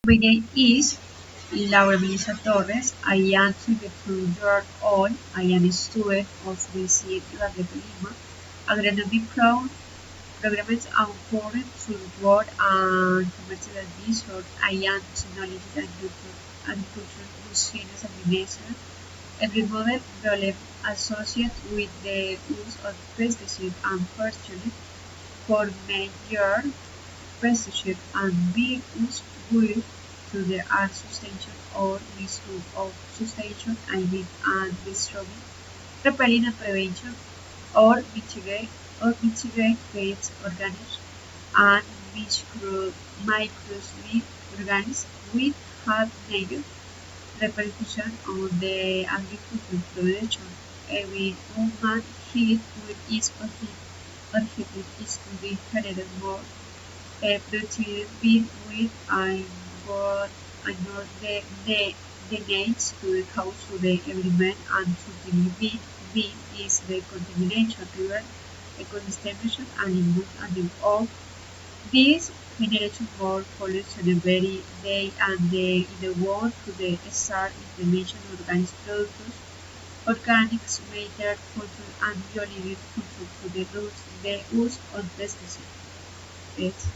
My name is Laura Melissa Torres. I am 22 years old. I am a student of the City Radio Lima, agronomic programs and foreign support and commercial advisor. I am technology and agriculture science administrator. Every model problem associated with the use of pesticides and fertilizers for many years pesticides and being used with to the art suspension or misuse of suspension aiming at destroying, repelling and prevention or mitigate pests, organisms and microscopic organisms which have negative repercussions on the agricultural production. Every human hit with each objective is to be inherited more productive being with and what another the names to the house to the element and to the being is the contamination river ecosystem animals and all these generation more pollution every day and in the world to the start implementation organic products organics matter culture and bioliving culture to the use of pesticides.